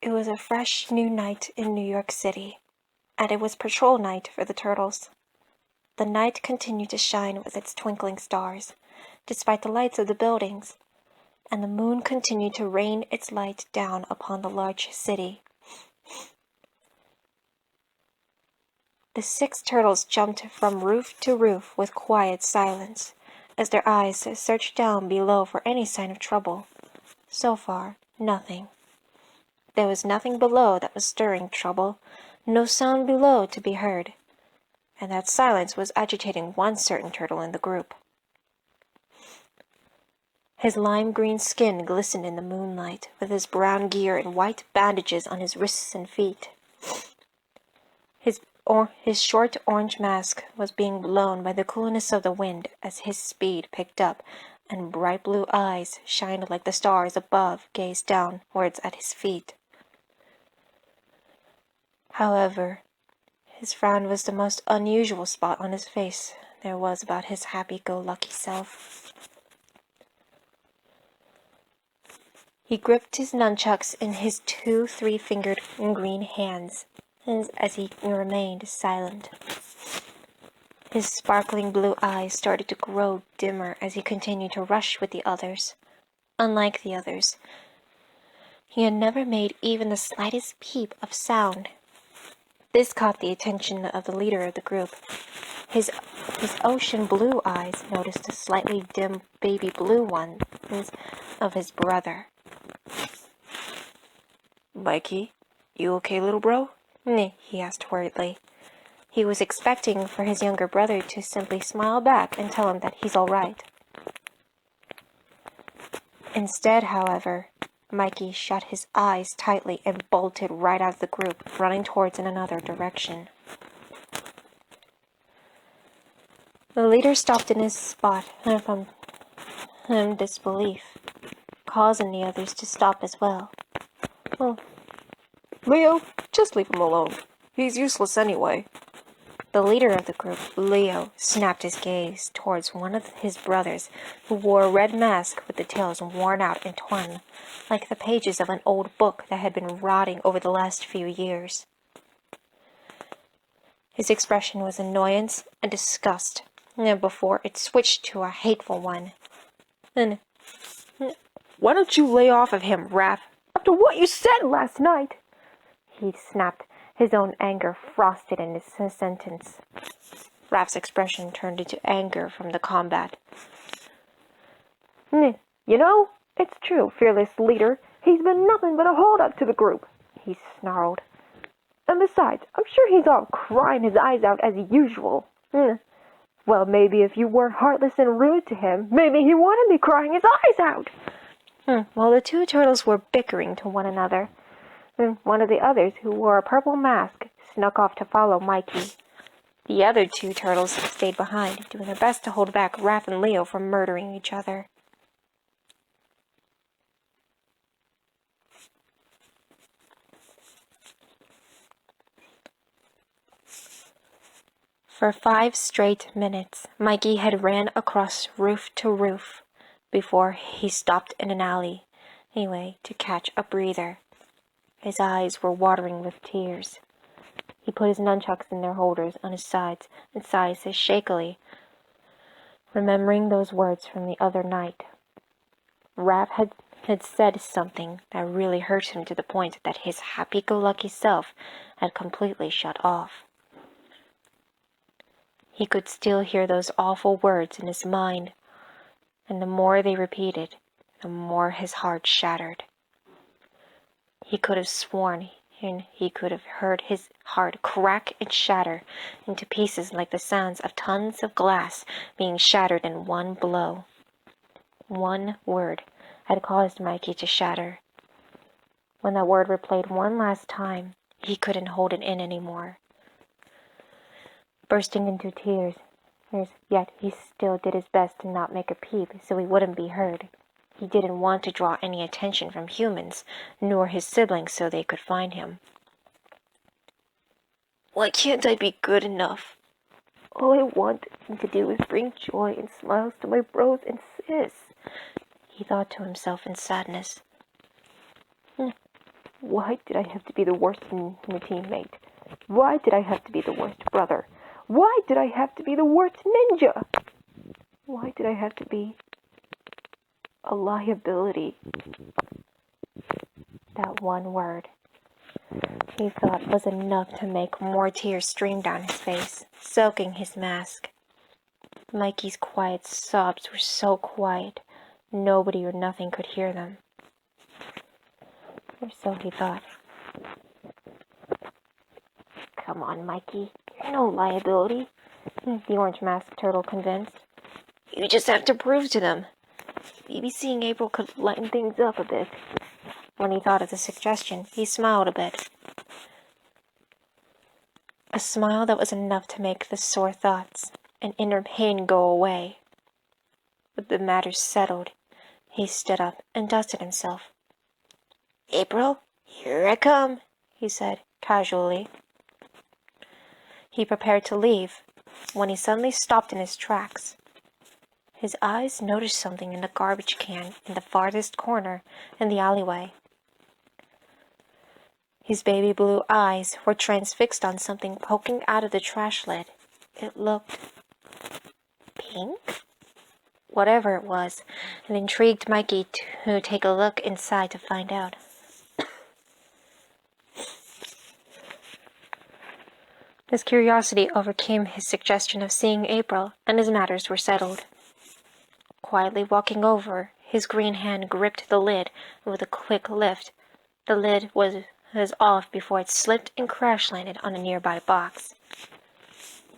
It was a fresh new night in New York City, and it was patrol night for the Turtles. The night continued to shine with its twinkling stars, despite the lights of the buildings, and the moon continued to rain its light down upon the large city. The 6 turtles jumped from roof to roof with quiet silence, as their eyes searched down below for any sign of trouble. So far, nothing. There was nothing below that was stirring trouble, no sound below to be heard, and that silence was agitating one certain turtle in the group. His lime-green skin glistened in the moonlight, with his brown gear and white bandages on his wrists and feet. His short orange mask was being blown by the coolness of the wind as his speed picked up, and bright blue eyes, shined like the stars above, gazed downwards at his feet. However, his frown was the most unusual spot on his face there was about his happy-go-lucky self. He gripped his nunchucks in his 2 3-fingered green hands, as he remained silent. His sparkling blue eyes started to grow dimmer as he continued to rush with the others. Unlike the others, he had never made even the slightest peep of sound. This caught the attention of the leader of the group. His ocean blue eyes noticed the slightly dim baby blue ones of his brother. "Mikey, you okay, little bro?" He asked worriedly. He was expecting for his younger brother to simply smile back and tell him that he's all right. Instead, however, Mikey shut his eyes tightly and bolted right out of the group, running towards in another direction. The leader stopped in his spot from disbelief, causing the others to stop as well. "Oh, Leo, just leave him alone. He's useless anyway." The leader of the group, Leo, snapped his gaze towards one of his brothers, who wore a red mask with the tails worn out and torn, like the pages of an old book that had been rotting over the last few years. His expression was annoyance and disgust, before it switched to a hateful one. "Then, why don't you lay off of him, Raph, after what you said last night?" He snapped, his own anger frosted in his sentence. Raph's expression turned into anger from the combat. "You know, it's true, fearless leader. He's been nothing but a hold-up to the group," he snarled. "And besides, I'm sure he's off crying his eyes out as usual. Well, maybe if you weren't heartless and rude to him, maybe he wouldn't be crying his eyes out." While the 2 turtles were bickering to one another, one of the others, who wore a purple mask, snuck off to follow Mikey. The other 2 turtles stayed behind, doing their best to hold back Raph and Leo from murdering each other. For 5 straight minutes, Mikey had ran across roof to roof before he stopped in an alleyway to catch a breather. His eyes were watering with tears. He put his nunchucks in their holders on his sides and sighed shakily, remembering those words from the other night. Raph had said something that really hurt him to the point that his happy-go-lucky self had completely shut off. He could still hear those awful words in his mind, and the more they repeated, the more his heart shattered. He could have sworn he could have heard his heart crack and shatter into pieces like the sounds of tons of glass being shattered in one blow. One word had caused Mikey to shatter. When that word replayed one last time, he couldn't hold it in anymore. Bursting into tears, yet he still did his best to not make a peep so he wouldn't be heard. He didn't want to draw any attention from humans, nor his siblings, so they could find him. "Why can't I be good enough? All I want to do is bring joy and smiles to my bros and sis," he thought to himself in sadness. Why did I have to be the worst teammate? Why did I have to be the worst brother? Why did I have to be the worst ninja? Why did I have to be a liability? That one word, he thought, was enough to make more tears stream down his face, soaking his mask. Mikey's quiet sobs were so quiet, nobody or nothing could hear them. Or so he thought. Come on, Mikey. You're no liability, the orange masked turtle convinced. You just have to prove to them. Maybe seeing April could lighten things up a bit. When he thought of the suggestion, he smiled a bit. A smile that was enough to make the sore thoughts and inner pain go away. With the matter settled, he stood up and dusted himself. April, here I come, he said casually. He prepared to leave, when he suddenly stopped in his tracks. His eyes noticed something in the garbage can in the farthest corner in the alleyway. His baby blue eyes were transfixed on something poking out of the trash lid. It looked pink? Whatever it was, it intrigued Mikey to take a look inside to find out. His curiosity overcame his suggestion of seeing April, and his matters were settled. Quietly walking over, his green hand gripped the lid, and with a quick lift, the lid was off before it slipped and crash-landed on a nearby box.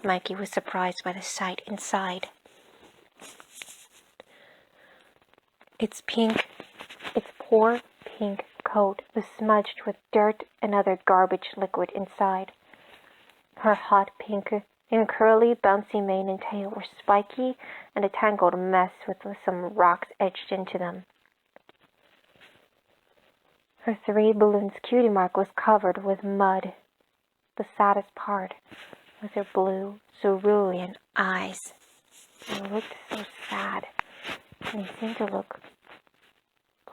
Mikey was surprised by the sight inside. Its poor pink coat was smudged with dirt and other garbage liquid inside. Her hot pink and curly, bouncy mane and tail were spiky and a tangled mess with some rocks etched into them. Her 3 balloons cutie mark was covered with mud. The saddest part was her blue, cerulean eyes. They looked so sad, and they seemed to look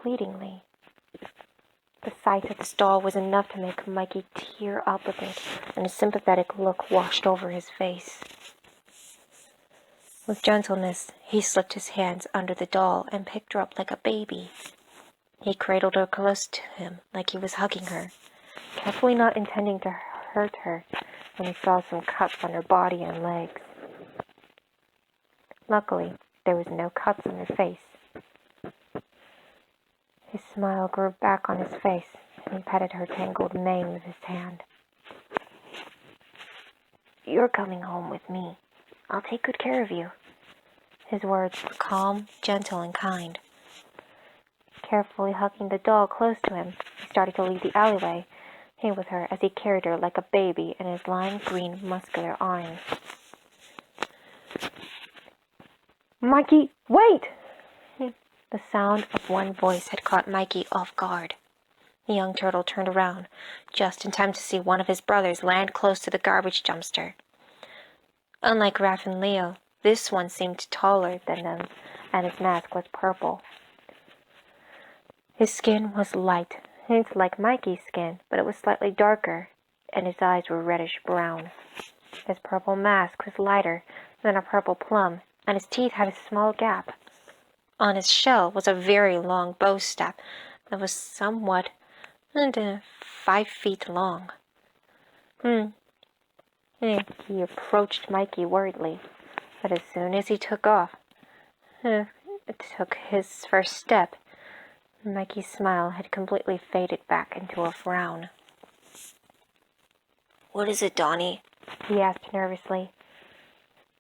pleadingly. The sight of this doll was enough to make Mikey tear up a bit, and a sympathetic look washed over his face. With gentleness, he slipped his hands under the doll and picked her up like a baby. He cradled her close to him like he was hugging her, carefully not intending to hurt her when he saw some cuts on her body and legs. Luckily, there was no cuts on her face. His smile grew back on his face, and he patted her tangled mane with his hand. You're coming home with me. I'll take good care of you. His words were calm, gentle, and kind. Carefully hugging the doll close to him, he started to leave the alleyway, he with her as he carried her like a baby in his lime green, muscular arms. Mikey, wait! The sound of one voice had caught Mikey off guard. The young turtle turned around, just in time to see one of his brothers land close to the garbage dumpster. Unlike Raph and Leo, this one seemed taller than them, and his mask was purple. His skin was light, like Mikey's skin, but it was slightly darker, and his eyes were reddish-brown. His purple mask was lighter than a purple plum, and his teeth had a small gap. On his shell was a very long bow staff that was somewhat 5 feet long. He approached Mikey worriedly, but as soon as he took his first step, Mikey's smile had completely faded back into a frown. What is it, Donnie? He asked nervously.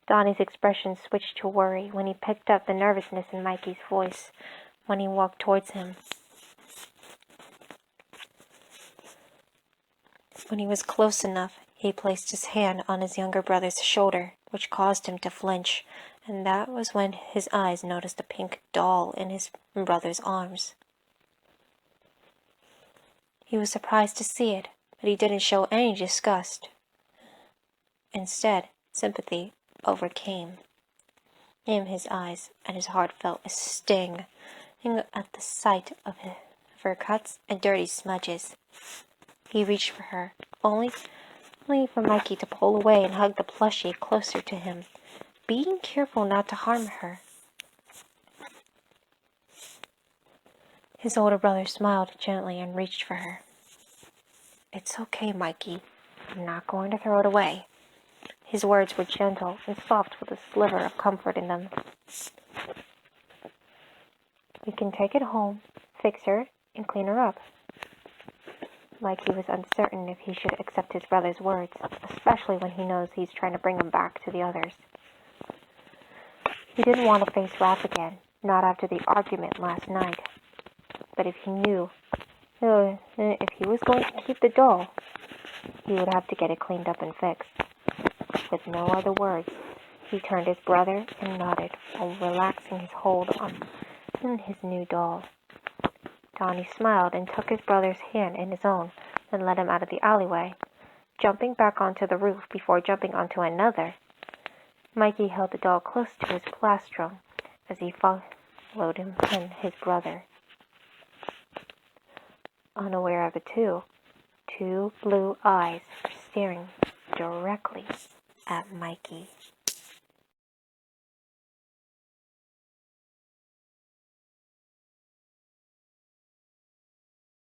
Donnie's expression switched to worry when he picked up the nervousness in Mikey's voice when he walked towards him. When he was close enough, he placed his hand on his younger brother's shoulder, which caused him to flinch, and that was when his eyes noticed a pink doll in his brother's arms. He was surprised to see it, but he didn't show any disgust. Instead, sympathy overcame him his eyes, and his heart felt a sting at the sight of fur cuts and dirty smudges. He reached for her, only for Mikey to pull away and hug the plushie closer to him, being careful not to harm her. His older brother smiled gently and reached for her. "It's okay, Mikey. I'm not going to throw it away." His words were gentle and soft with a sliver of comfort in them. "We can take it home, fix her, and clean her up." Mikey was uncertain if he should accept his brother's words, especially when he knows he's trying to bring him back to the others. He didn't want to face Raph again, not after the argument last night. But if he knew, if he was going to keep the doll, he would have to get it cleaned up and fixed. With no other words, he turned his brother and nodded while relaxing his hold on his new doll. Donnie smiled and took his brother's hand in his own, then led him out of the alleyway, jumping back onto the roof before jumping onto another. Mikey held the doll close to his plastron as he followed him and his brother. Unaware of it too, two blue eyes were staring directly at Mikey.